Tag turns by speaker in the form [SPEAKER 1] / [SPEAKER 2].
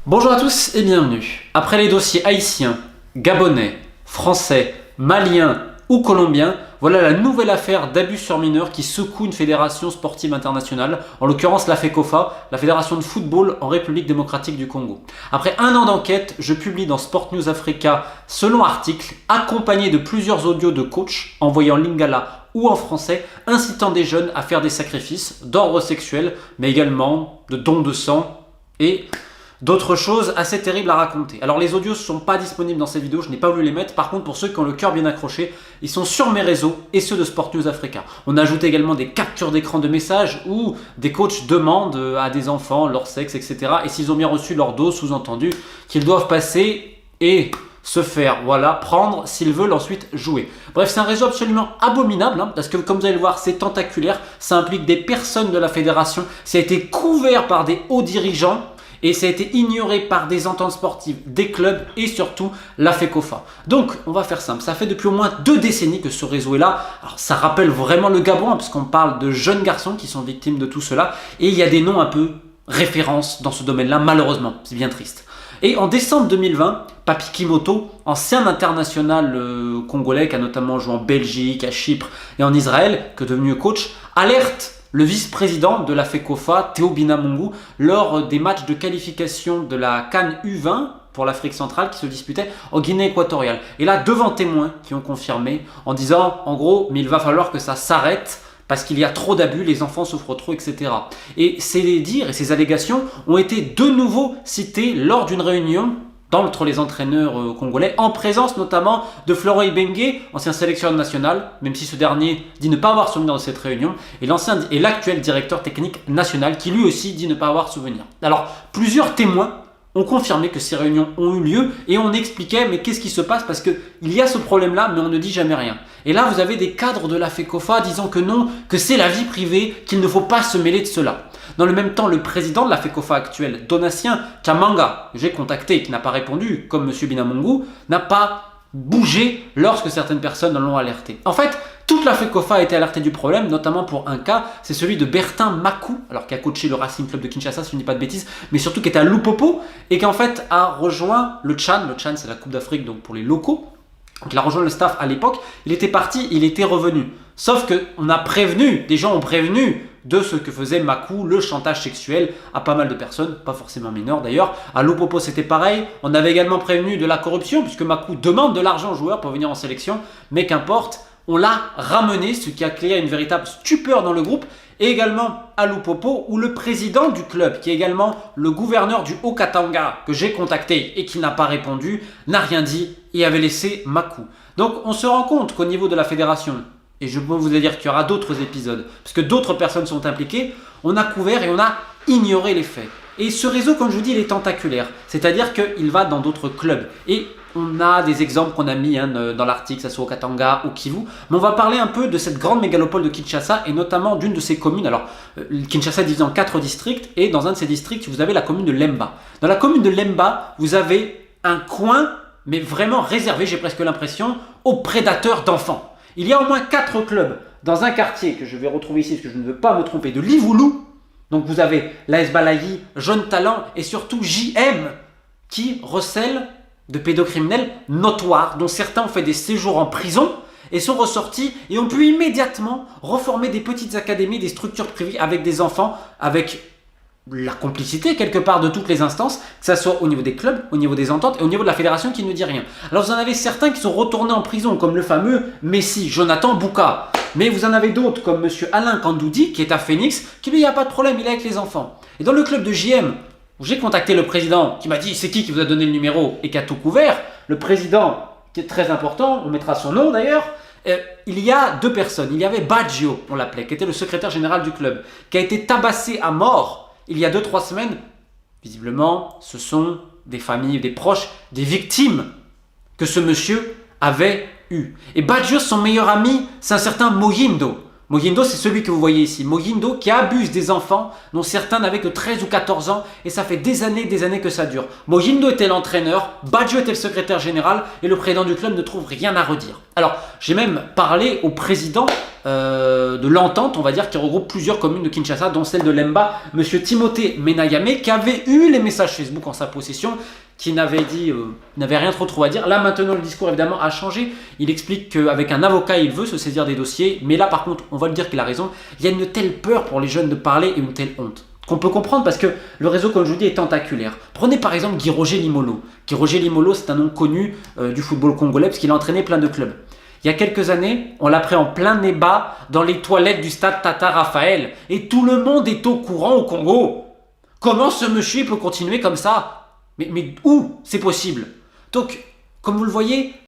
[SPEAKER 1] Bonjour à tous et bienvenue. Après les dossiers haïtiens, gabonais, français, maliens ou colombiens, voilà la nouvelle affaire d'abus sur mineurs qui secoue une fédération sportive internationale, en l'occurrence la FECOFA, la fédération de football en République démocratique du Congo. Après un an d'enquête, je publie dans Sport News Africa ce long article accompagné de plusieurs audios de coachs envoyés en lingala ou en français, incitant des jeunes à faire des sacrifices d'ordre sexuel, mais également de dons de sang et d'autres choses assez terribles à raconter. Alors les audios ne sont pas disponibles dans cette vidéo, je n'ai pas voulu les mettre. Par contre, pour ceux qui ont le cœur bien accroché, ils sont sur mes réseaux et ceux de Sport News Africa. On a ajouté également des captures d'écran de messages où des coachs demandent à des enfants leur sexe, etc. Et s'ils ont bien reçu leur dose, sous-entendu qu'ils doivent passer et se faire, voilà, prendre s'ils veulent ensuite jouer. Bref, c'est un réseau absolument abominable, parce que comme vous allez le voir, c'est tentaculaire, ça implique des personnes de la fédération, ça a été couvert par des hauts dirigeants, et ça a été ignoré par des ententes sportives, des clubs et surtout la FECOFA. Donc, on va faire simple. Ça fait depuis au moins 2 décennies que ce réseau est là. Alors, ça rappelle vraiment le Gabon, puisqu'on parle de jeunes garçons qui sont victimes de tout cela. Et il y a des noms un peu références dans ce domaine-là, malheureusement. C'est bien triste. Et en décembre 2020, Papi Kimoto, ancien international congolais qui a notamment joué en Belgique, à Chypre et en Israël, que devenu coach, alerte le vice-président de la FECOFA, Théo Binamungu, lors des matchs de qualification de la CAN U20 pour l'Afrique centrale qui se disputait en Guinée équatoriale. Et là, devant témoins qui ont confirmé en disant, en gros, mais il va falloir que ça s'arrête parce qu'il y a trop d'abus, les enfants souffrent trop, etc. Et ces dires et ces allégations ont été de nouveau cités lors d'une réunion entre les entraîneurs congolais, en présence notamment de Florent Ibenge, ancien sélectionneur national, même si ce dernier dit ne pas avoir souvenir de cette réunion, et l'actuel directeur technique national, qui lui aussi dit ne pas avoir souvenir. Alors, plusieurs témoins ont confirmé que ces réunions ont eu lieu, et on expliquait, mais qu'est-ce qui se passe? Parce qu'il y a ce problème-là, mais on ne dit jamais rien. Et là, vous avez des cadres de la FECOFA disant que non, que c'est la vie privée, qu'il ne faut pas se mêler de cela. Dans le même temps, le président de la FECOFA actuelle, Donatien Kamanga, que j'ai contacté et qui n'a pas répondu, comme M. Binamungu, n'a pas bougé lorsque certaines personnes l'ont alerté. En fait, toute la FECOFA a été alertée du problème, notamment pour un cas, c'est celui de Bertin Makou, alors qui a coaché le Racing Club de Kinshasa, si je ne dis pas de bêtises, mais surtout qui était à Lupopo, et qui en fait a rejoint le Tchad. Le Tchad, c'est la Coupe d'Afrique, donc pour les locaux. Donc il a rejoint le staff à l'époque, il était parti, il était revenu. Sauf qu'on a prévenu, des gens ont prévenu de ce que faisait Makou, le chantage sexuel à pas mal de personnes, pas forcément mineures d'ailleurs. À Lupopo c'était pareil, on avait également prévenu de la corruption, puisque Makou demande de l'argent aux joueurs pour venir en sélection, mais qu'importe, on l'a ramené, ce qui a créé une véritable stupeur dans le groupe, et également à Lupopo, où le président du club, qui est également le gouverneur du Haut-Katanga, que j'ai contacté et qui n'a pas répondu, n'a rien dit et avait laissé Makou. Donc on se rend compte qu'au niveau de la fédération, et je peux vous dire qu'il y aura d'autres épisodes, parce que d'autres personnes sont impliquées, on a couvert et on a ignoré les faits. Et ce réseau, comme je vous dis, il est tentaculaire, c'est-à-dire qu'il va dans d'autres clubs. Et on a des exemples qu'on a mis dans l'article, que ce soit au Katanga ou Kivu, mais on va parler un peu de cette grande mégalopole de Kinshasa et notamment d'une de ses communes. Alors, Kinshasa est divisé en 4 districts et dans un de ces districts, vous avez la commune de Lemba. Dans la commune de Lemba, vous avez un coin, mais vraiment réservé, j'ai presque l'impression, aux prédateurs d'enfants. Il y a au moins 4 clubs dans un quartier que je vais retrouver ici, parce que je ne veux pas me tromper, de Livoulou. Donc vous avez l'AS Balayi, Jeune Talent et surtout JM qui recèle de pédocriminels notoires, dont certains ont fait des séjours en prison et sont ressortis et ont pu immédiatement reformer des petites académies, des structures privées avec des enfants, avec la complicité quelque part de toutes les instances, que ce soit au niveau des clubs, au niveau des ententes et au niveau de la fédération qui ne dit rien. Alors vous en avez certains qui sont retournés en prison, comme le fameux Messi, Jonathan Bouka. Mais vous en avez d'autres comme M. Alain Kandoudi, qui est à Phoenix, qui lui, il n'y a pas de problème, il est avec les enfants. Et dans le club de JM, où j'ai contacté le président, qui m'a dit c'est qui vous a donné le numéro et qui a tout couvert, le président, qui est très important, on mettra son nom d'ailleurs, il y a 2 personnes. Il y avait Baggio, on l'appelait, qui était le secrétaire général du club, qui a été tabassé à mort il y a 2-3 semaines. Visiblement, ce sont des familles, des proches, des victimes que ce monsieur avait eu. Et Baggio, son meilleur ami, c'est un certain Mohindo. Mohindo, c'est celui que vous voyez ici. Mohindo qui abuse des enfants dont certains n'avaient que 13 ou 14 ans et ça fait des années que ça dure. Mohindo était l'entraîneur, Baggio était le secrétaire général et le président du club ne trouve rien à redire. Alors, j'ai même parlé au président de l'entente, on va dire, qui regroupe plusieurs communes de Kinshasa, dont celle de Lemba, monsieur Timothée Menayame, qui avait eu les messages Facebook en sa possession, qui n'avait rien trop à dire. Là, maintenant, le discours, évidemment, a changé. Il explique qu'avec un avocat, il veut se saisir des dossiers. Mais là, par contre, on va le dire qu'il a raison. Il y a une telle peur pour les jeunes de parler et une telle honte qu'on peut comprendre parce que le réseau, comme je vous dis, est tentaculaire. Prenez par exemple Guy Roger Limolo. Guy Roger Limolo, c'est un nom connu du football congolais parce qu'il a entraîné plein de clubs. Il y a quelques années, on l'a pris en plein débat dans les toilettes du stade Tata Raphaël. Et tout le monde est au courant au Congo. Comment ce monsieur peut continuer comme ça ? Mais où c'est possible? Donc, comme vous le voyez,